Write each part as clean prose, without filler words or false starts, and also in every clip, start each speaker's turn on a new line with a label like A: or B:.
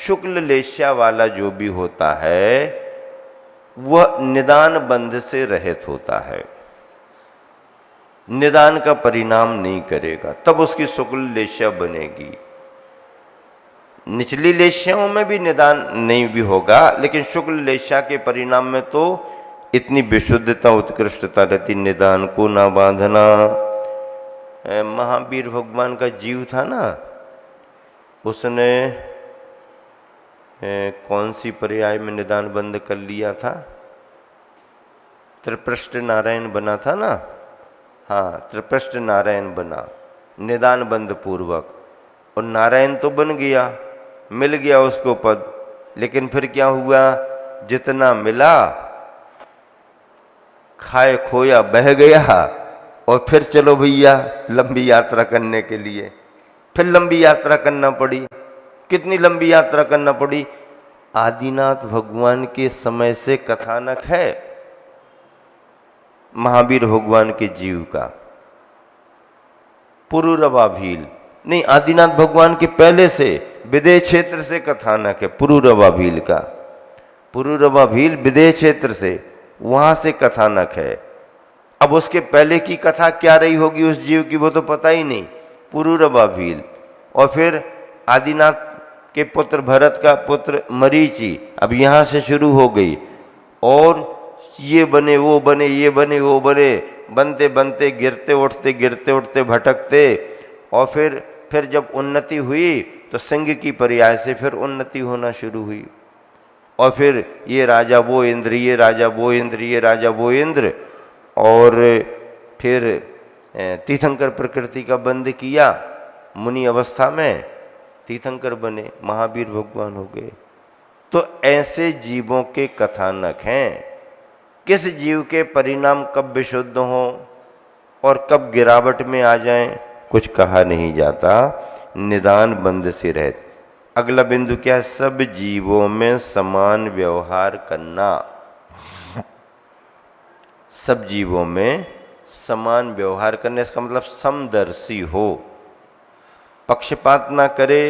A: शुक्ल लेश्या वाला जो भी होता है वह निदान बंध से रहित होता है, निदान का परिणाम नहीं करेगा, तब उसकी शुक्ल लेश्या बनेगी। निचली लेश्याओं में भी निदान नहीं भी होगा, लेकिन शुक्ल लेश्या के परिणाम में तो इतनी विशुद्धता उत्कृष्टता रहती। निदान को ना बांधना। महावीर भगवान का जीव था ना, उसने कौन सी पर्याय में निदान बंद कर लिया था? त्रिपृष्ठ नारायण बना था ना। हाँ, त्रिपृष्ठ नारायण बना निदान बंद पूर्वक, और नारायण तो बन गया, मिल गया उसको पद, लेकिन फिर क्या हुआ? जितना मिला खाए खोया बह गया, और फिर चलो भैया लंबी यात्रा करने के लिए। फिर लंबी यात्रा करना पड़ी। कितनी लंबी यात्रा करना पड़ी? आदिनाथ भगवान के समय से कथानक है महावीर भगवान के जीव का। पुरुरवा भील नहीं, आदिनाथ भगवान के पहले से विदेह क्षेत्र से कथानक है पुरुरवा भील का। पुरुरवा भील विदेह क्षेत्र से, वहां से कथानक है। अब उसके पहले की कथा क्या रही होगी उस जीव की, वो तो पता ही नहीं। पुरुरवा भील, और फिर आदिनाथ के पुत्र भरत का पुत्र मरीचि, अब यहां से शुरू हो गई, और ये बने वो बने, ये बने वो बने, बनते बनते गिरते उठते भटकते, और फिर जब उन्नति हुई तो सिंह की पर्याय से फिर उन्नति होना शुरू हुई। और फिर ये राजा वो इंद्र, ये राजा वो इंद्र, ये राजा वो इंद्र, और फिर तीर्थंकर प्रकृति का बंद किया, मुनि अवस्था में तीर्थंकर बने, महावीर भगवान हो गए। तो ऐसे जीवों के कथानक हैं। किस जीव के परिणाम कब विशुद्ध हों और कब गिरावट में आ जाएं, कुछ कहा नहीं जाता। निदान बंद से रहते। अगला बिंदु क्या है? सब जीवों में समान व्यवहार करना। सब जीवों में समान व्यवहार करने, इसका मतलब समदर्शी हो, पक्षपात ना करे।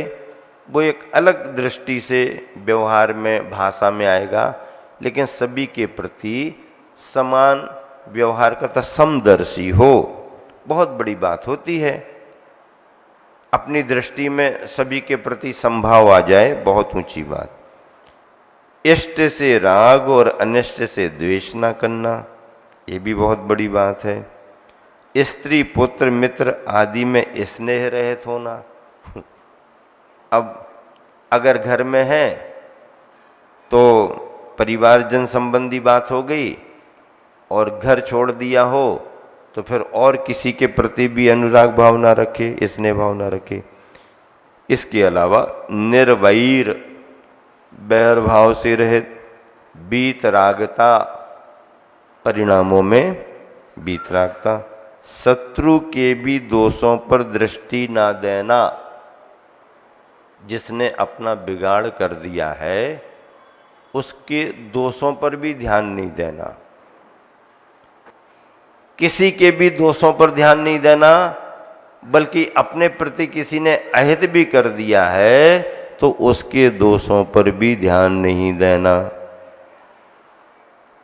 A: वो एक अलग दृष्टि से व्यवहार में, भाषा में आएगा, लेकिन सभी के प्रति समान व्यवहार करता, समदर्शी हो, बहुत बड़ी बात होती है। अपनी दृष्टि में सभी के प्रति समभाव आ जाए, बहुत ऊंची बात। इष्ट से राग और अनिष्ट से द्वेष ना करना, ये भी बहुत बड़ी बात है। स्त्री पुत्र मित्र आदि में स्नेह रहित होना। अब अगर घर में है तो परिवारजन संबंधी बात हो गई, और घर छोड़ दिया हो तो फिर और किसी के प्रति भी अनुराग भाव ना रखे, स्नेह भाव ना रखे। इसके अलावा निर्वैर, बैर भाव से रहित, बीतरागता, परिणामों में बीतरागता, शत्रु के भी दोषों पर दृष्टि ना देना। जिसने अपना बिगाड़ कर दिया है उसके दोषों पर भी ध्यान नहीं देना। किसी के भी दोषों पर ध्यान नहीं देना, बल्कि अपने प्रति किसी ने अहित भी कर दिया है तो उसके दोषों पर भी ध्यान नहीं देना।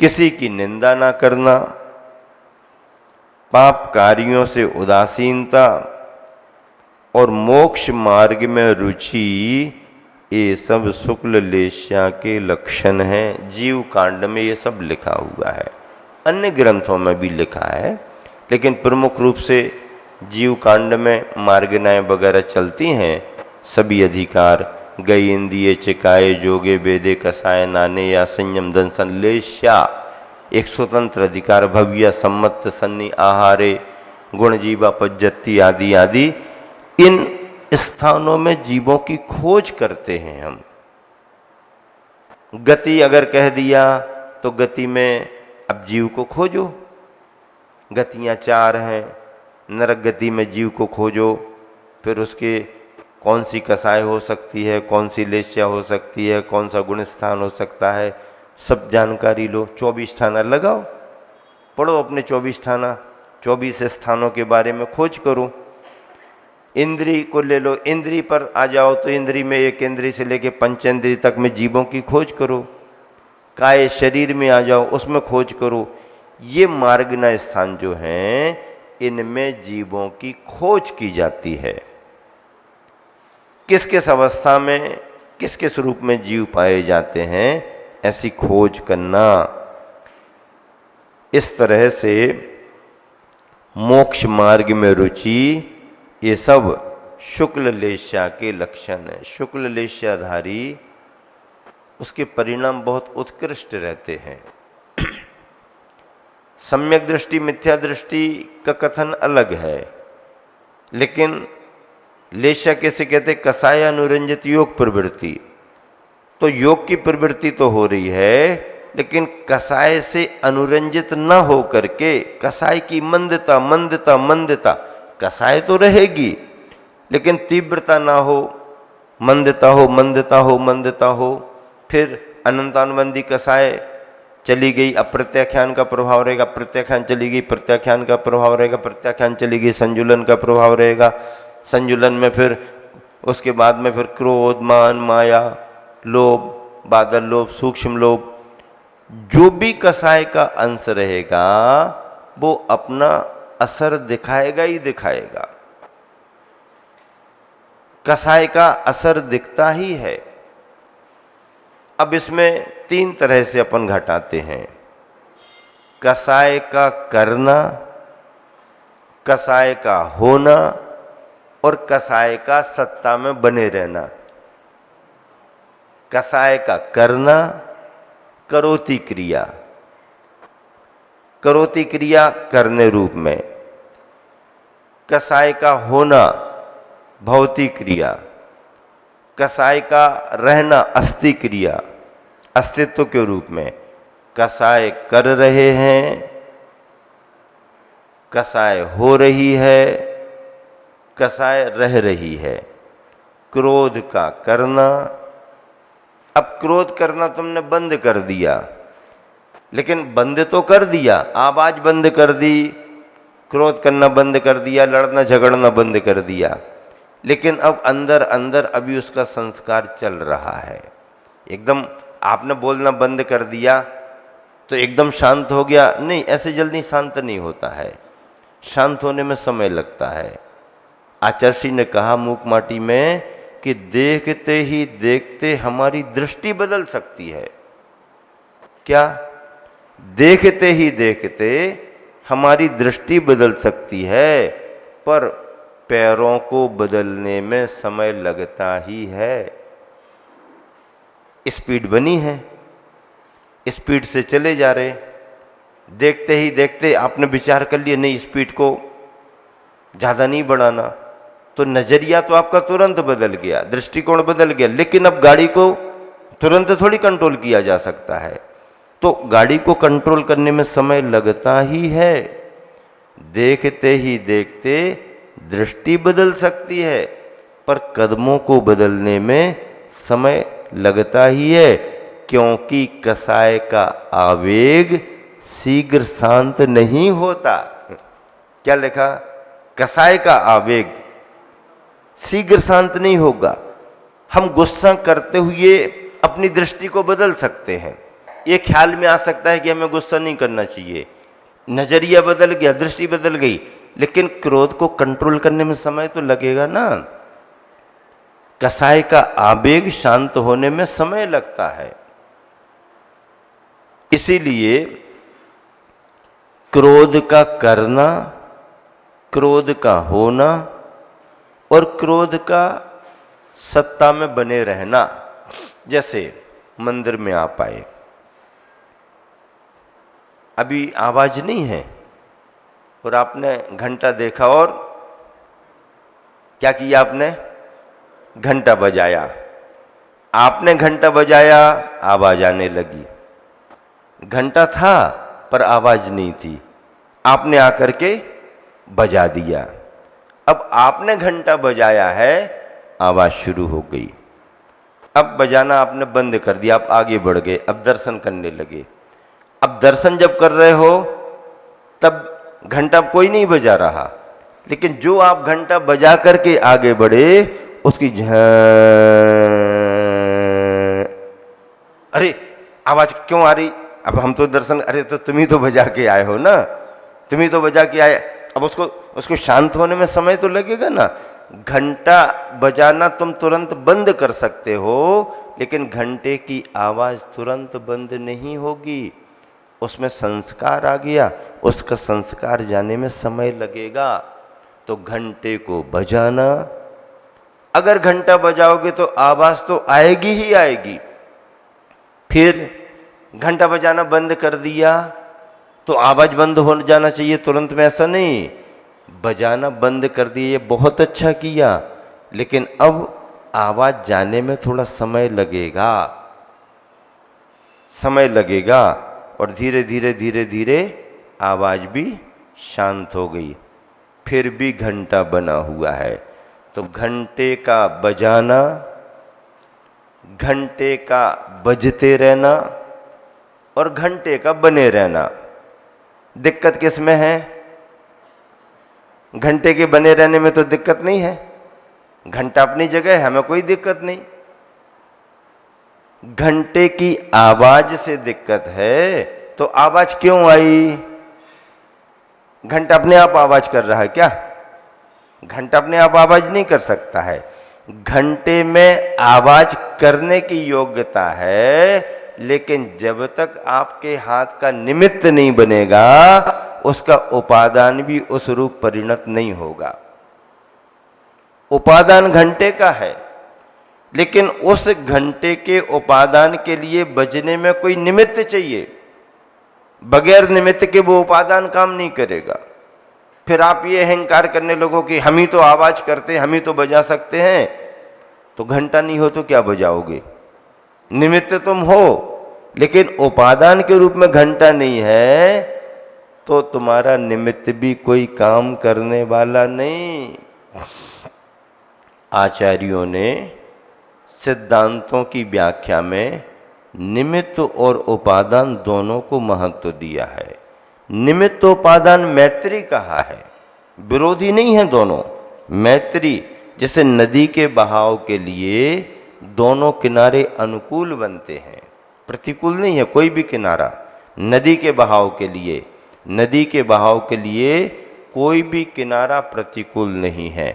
A: किसी की निंदा ना करना, पाप कार्यों से उदासीनता और मोक्ष मार्ग में रुचि, ये सब शुक्ल लेश्या के लक्षण हैं। जीव कांड में ये सब लिखा हुआ है, अन्य ग्रंथों में भी लिखा है, लेकिन प्रमुख रूप से जीव कांड में मार्गनाएं वगैरह चलती हैं। सभी अधिकार गई इंद्रिय चिकाए जोगे वेदे कसाय नाने या संयम दंसन लेश्या, एक स्वतंत्र अधिकार भव्य सम्मत सन्नी आहारे गुण जीवा पज्जति आदि आदि। इन स्थानों में जीवों की खोज करते हैं हम। गति अगर कह दिया तो गति में अब जीव को खोजो। गतियां चार हैं, नरक गति में जीव को खोजो, फिर उसके कौन सी कसाय हो सकती है, कौन सी लेश्या हो सकती है, कौन सा गुण स्थान हो सकता है, सब जानकारी लो। 24 थाना लगाओ, पढ़ो अपने 24 थाना, 24 स्थानों के बारे में खोज करो। इंद्री को ले लो, इंद्री पर आ जाओ तो इंद्री में एक इंद्री से लेके पंचेंद्री तक में जीवों की खोज करो। काय शरीर में आ जाओ, उसमें खोज करो। ये मार्गना स्थान जो हैं, इनमें जीवों की खोज की जाती है। किस किस अवस्था में किस किस रूप में जीव पाए जाते हैं, ऐसी खोज करना। इस तरह से मोक्ष मार्ग में रुचि, ये सब शुक्ल लेश्या के लक्षण है। शुक्ल लेश्याधारी, उसके परिणाम बहुत उत्कृष्ट रहते हैं। सम्यक दृष्टि मिथ्या दृष्टि का कथन अलग है, लेकिन लेश्या कैसे कहते, कसाय अनुरंजित योग प्रवृत्ति। तो योग की प्रवृत्ति तो हो रही है, लेकिन कसाय से अनुरंजित न हो करके, कसाय की मंदता मंदता मंदता, कसाय तो रहेगी लेकिन तीव्रता ना हो, मंदता हो मंदता हो मंदता हो। फिर अनंतानुबंधी कसाय चली गई, अब प्रत्याख्यान का प्रभाव रहेगा, प्रत्याख्यान चली गई, प्रत्याख्यान का प्रभाव रहेगा, प्रत्याख्यान चली गई, संजुलन का प्रभाव रहेगा, संजुलन में फिर उसके बाद में फिर क्रोध, मान, माया, लोभ, बादल लोभ, सूक्ष्म लोभ, जो भी कसाय का अंश रहेगा वो अपना असर दिखाएगा ही दिखाएगा। कसाय का असर दिखता ही है। अब इसमें तीन तरह से अपन घटाते हैं, कसाय का करना, कसाय का होना और कसाय का सत्ता में बने रहना। कसाय का करना, करोति क्रिया, करोति क्रिया करने रूप में। कसाय का होना, भौतिक क्रिया। कसाय का रहना, अस्थि क्रिया, अस्तित्व के रूप में। कसाय कर रहे हैं, कसाय हो रही है, कसाय रह रही है। क्रोध का करना, अब क्रोध करना तुमने बंद कर दिया, लेकिन बंद तो कर दिया, आवाज बंद कर दी, क्रोध करना बंद कर दिया, लड़ना झगड़ना बंद कर दिया, लेकिन अब अंदर अंदर अभी उसका संस्कार चल रहा है। एकदम आपने बोलना बंद कर दिया तो एकदम शांत हो गया, नहीं, ऐसे जल्दी शांत नहीं होता है, शांत होने में समय लगता है। आचार्य ने कहा मूक माटी में कि देखते ही देखते हमारी दृष्टि बदल सकती है। क्या? देखते ही देखते हमारी दृष्टि बदल सकती है, पर पैरों को बदलने में समय लगता ही है। स्पीड बनी है, स्पीड से चले जा रहे, देखते ही देखते आपने विचार कर लिया नहीं स्पीड को ज्यादा नहीं बढ़ाना, तो नजरिया तो आपका तुरंत बदल गया, दृष्टिकोण बदल गया, लेकिन अब गाड़ी को तुरंत थोड़ी कंट्रोल किया जा सकता है। तो गाड़ी को कंट्रोल करने में समय लगता ही है। देखते ही देखते दृष्टि बदल सकती है, पर कदमों को बदलने में समय लगता ही है, क्योंकि कसाय का आवेग शीघ्र शांत नहीं होता। क्या लिखा? कसाय का आवेग शीघ्र शांत नहीं होगा। हम गुस्सा करते हुए अपनी दृष्टि को बदल सकते हैं, ये ख्याल में आ सकता है कि हमें गुस्सा नहीं करना चाहिए, नजरिया बदल गया, दृष्टि बदल गई, लेकिन क्रोध को कंट्रोल करने में समय तो लगेगा ना। कसाय का आवेग शांत होने में समय लगता है। इसीलिए क्रोध का करना, क्रोध का होना और क्रोध का सत्ता में बने रहना। जैसे मंदिर में आप आए, अभी आवाज नहीं है और आपने घंटा देखा और क्या किया? आपने घंटा बजाया, आपने घंटा बजाया, आवाज आने लगी। घंटा था पर आवाज नहीं थी, आपने आकर के बजा दिया। अब आपने घंटा बजाया है, आवाज शुरू हो गई। अब बजाना आपने बंद कर दिया, आप आगे बढ़ गए, अब दर्शन करने लगे। अब दर्शन जब कर रहे हो तब घंटा कोई नहीं बजा रहा, लेकिन जो आप घंटा बजा करके आगे बढ़े उसकी अरे आवाज क्यों आ रही, अब हम तो दर्शन, अरे तो तुम ही तो बजा के आए हो ना, तुम ही तो बजा के आए, अब उसको उसको शांत होने में समय तो लगेगा ना। घंटा बजाना तुम तुरंत बंद कर सकते हो, लेकिन घंटे की आवाज तुरंत बंद नहीं होगी। उसमें संस्कार आ गया, उसका संस्कार जाने में समय लगेगा। तो घंटे को बजाना, अगर घंटा बजाओगे तो आवाज तो आएगी ही आएगी। फिर घंटा बजाना बंद कर दिया तो आवाज बंद हो जाना चाहिए तुरंत में, ऐसा नहीं। बजाना बंद कर दिया, ये बहुत अच्छा किया, लेकिन अब आवाज जाने में थोड़ा समय लगेगा, समय लगेगा। और धीरे धीरे धीरे धीरे आवाज भी शांत हो गई। फिर भी घंटा बना हुआ है। तो घंटे का बजाना, घंटे का बजते रहना और घंटे का बने रहना, दिक्कत किस में है? घंटे के बने रहने में तो दिक्कत नहीं है, घंटा अपनी जगह है, हमें कोई दिक्कत नहीं। घंटे की आवाज से दिक्कत है। तो आवाज क्यों आई? घंटा अपने आप आवाज कर रहा है क्या? घंटा अपने आप आवाज नहीं कर सकता है। घंटे में आवाज करने की योग्यता है, लेकिन जब तक आपके हाथ का निमित्त नहीं बनेगा उसका उपादान भी उस रूप परिणत नहीं होगा। उपादान घंटे का है, लेकिन उस घंटे के उपादान के लिए बजने में कोई निमित्त चाहिए। बगैर निमित्त के वो उपादान काम नहीं करेगा। फिर आप ये अहंकार करने लगो कि हम ही तो आवाज करते, हम ही तो बजा सकते हैं, तो घंटा नहीं हो तो क्या बजाओगे? निमित्त तुम हो, लेकिन उपादान के रूप में घंटा नहीं है, तो तुम्हारा निमित्त भी कोई काम करने वाला नहीं। आचार्यों ने सिद्धांतों की व्याख्या में निमित्त और उपादान दोनों को महत्व दिया है। निमित्त उपादान मैत्री कहा है, विरोधी नहीं है दोनों, मैत्री। जैसे नदी के बहाव के लिए दोनों किनारे अनुकूल बनते हैं, प्रतिकूल नहीं है कोई भी किनारा। नदी के बहाव के लिए, नदी के बहाव के लिए कोई भी किनारा प्रतिकूल नहीं है।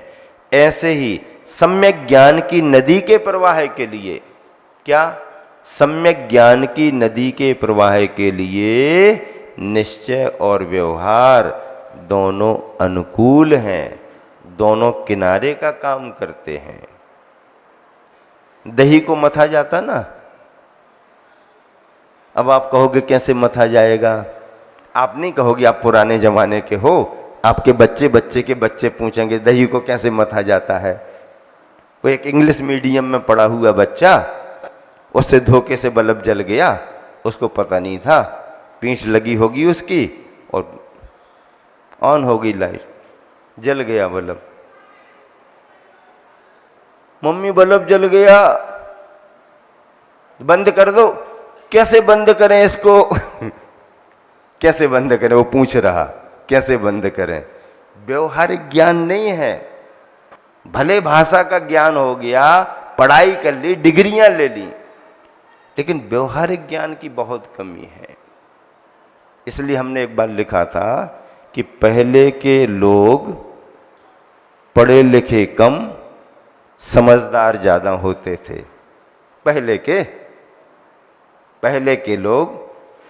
A: ऐसे ही सम्यक ज्ञान की नदी के प्रवाह के लिए, क्या? सम्यक ज्ञान की नदी के प्रवाह के लिए निश्चय और व्यवहार दोनों अनुकूल हैं, दोनों किनारे का काम करते हैं। दही को मथा जाता ना, अब आप कहोगे कैसे मथा जाएगा? आप नहीं कहोगे, आप पुराने जमाने के हो, आपके बच्चे बच्चे के बच्चे पूछेंगे दही को कैसे मथा जाता है। वो एक इंग्लिश मीडियम में पढ़ा हुआ बच्चा, उससे धोखे से बल्ब जल गया, उसको पता नहीं था, पींछ लगी होगी उसकी और ऑन हो गई लाइट, जल गया बल्ब। मम्मी बल्ब जल गया, बंद कर दो। कैसे बंद करें इसको? कैसे बंद करें? वो पूछ रहा कैसे बंद करें। व्यवहारिक ज्ञान नहीं है। भले भाषा का ज्ञान हो गया, पढ़ाई कर ली, डिग्रियां ले ली, लेकिन व्यवहारिक ज्ञान की बहुत कमी है। इसलिए हमने एक बार लिखा था कि पहले के लोग पढ़े लिखे कम, समझदार ज्यादा होते थे। पहले के लोग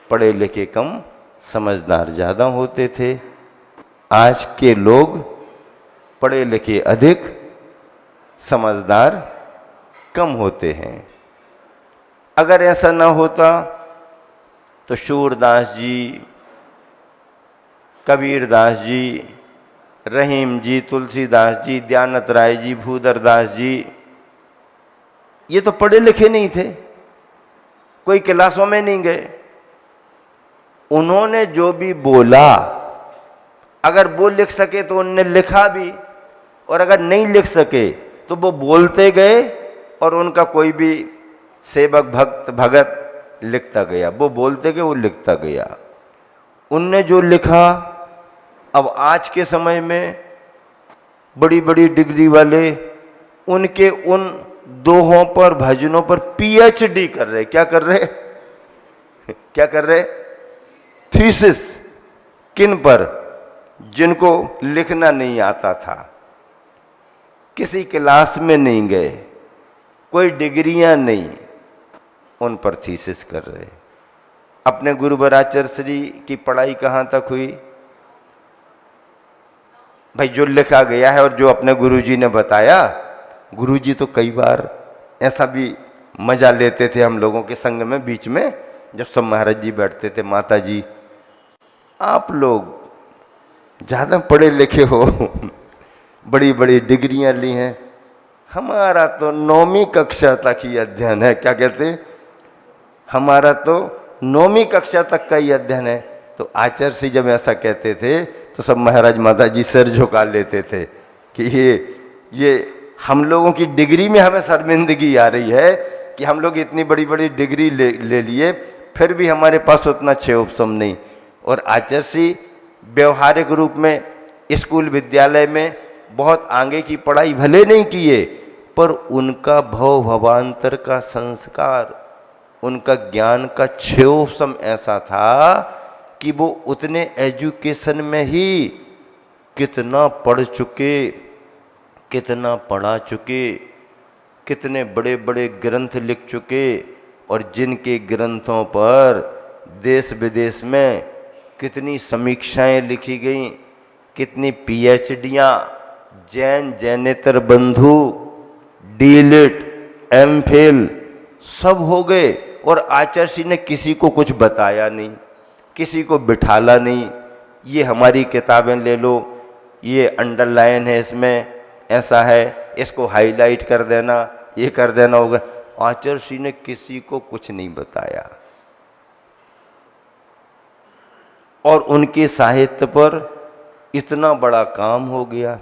A: पढ़े लिखे कम, समझदार ज्यादा होते थे। आज के लोग पढ़े लिखे अधिक, समझदार कम होते हैं। अगर ऐसा ना होता तो सूरदास जी, कबीरदास जी, रहीम जी, तुलसीदास जी, दयानंद राय जी, भूधरदास जी, ये तो पढ़े लिखे नहीं थे, कोई क्लासों में नहीं गए। उन्होंने जो भी बोला, अगर वो लिख सके तो उनने लिखा भी, और अगर नहीं लिख सके तो वो बोलते गए और उनका कोई भी सेवक भक्त भगत लिखता गया। वो बोलते गए, वो लिखता गया। उनने जो लिखा, अब आज के समय में बड़ी बड़ी डिग्री वाले, उनके उन दोहों पर, भजनों पर पीएचडी कर रहे। क्या कर रहे? क्या कर रहे? थीसिस। किन पर? जिनको लिखना नहीं आता था, किसी क्लास में नहीं गए, कोई डिग्रियां नहीं, उन पर थीसिस कर रहे। अपने गुरुवर आचार्य श्री की पढ़ाई कहां तक हुई? भाई जो लिखा गया है और जो अपने गुरुजी ने बताया। गुरुजी तो कई बार ऐसा भी मजा लेते थे हम लोगों के संग में, बीच में जब सब महाराज जी बैठते थे, माता जी आप लोग ज्यादा पढ़े लिखे हो, बड़ी बड़ी डिग्रियां ली हैं, हमारा तो 9वीं कक्षा तक ही अध्ययन है। क्या कहते? हमारा तो 9वीं कक्षा तक का ही अध्ययन है। तो आचार्य श्री जब ऐसा कहते थे तो सब महाराज माता जी सिर झुका लेते थे कि ये हम लोगों की डिग्री में हमें शर्मिंदगी आ रही है कि हम लोग इतनी बड़ी बड़ी डिग्री ले लिए, फिर भी हमारे पास उतना क्षेत्रफल नहीं। और आचार्य श्री व्यवहारिक रूप में स्कूल विद्यालय में बहुत आगे की पढ़ाई भले नहीं किए, पर उनका भव भवांतर का संस्कार, उनका ज्ञान का क्षेत्रफल ऐसा था कि वो उतने एजुकेशन में ही कितना पढ़ चुके, कितना पढ़ा चुके, कितने बड़े बड़े ग्रंथ लिख चुके, और जिनके ग्रंथों पर देश विदेश में कितनी समीक्षाएं लिखी गई, कितनी पीएचडियां, जैनेतर बंधु, डीलिट, एमफिल सब हो गए। और आचार्य श्री ने किसी को कुछ बताया नहीं, किसी को बिठाला नहीं, ये हमारी किताबें ले लो, ये अंडरलाइन है, इसमें ऐसा है, इसको हाईलाइट कर देना, ये कर देना होगा। आचार्य श्री ने किसी को कुछ नहीं बताया। और उनके साहित्य पर इतना बड़ा काम हो गया।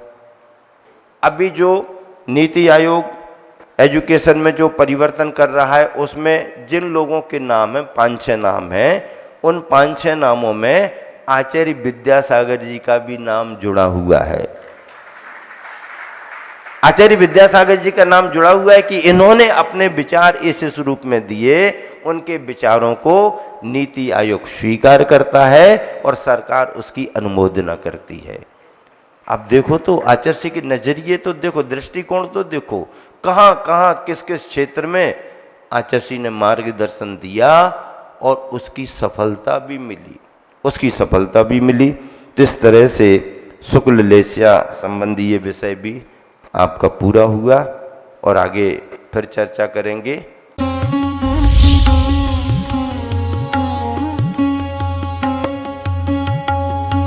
A: अभी जो नीति आयोग एजुकेशन में जो परिवर्तन कर रहा है, उसमें जिन लोगों के नाम हैं, 5-6 नाम हैं, उन 5-6 नामों में आचार्य विद्यासागर जी का भी नाम जुड़ा हुआ है। आचार्य विद्यासागर जी का नाम जुड़ा हुआ है कि इन्होंने अपने विचार इस रूप में दिए, उनके विचारों को नीति आयोग स्वीकार करता है और सरकार उसकी अनुमोदना करती है। अब देखो तो आचार्य श्री के नजरिए तो देखो, दृष्टिकोण तो देखो, कहां कहां किस किस क्षेत्र में आचार्य श्री ने मार्गदर्शन दिया और उसकी सफलता भी मिली, उसकी सफलता भी मिली। तो इस तरह से शुक्ल लेस्या संबंधी ये विषय भी आपका पूरा हुआ और आगे फिर चर्चा करेंगे।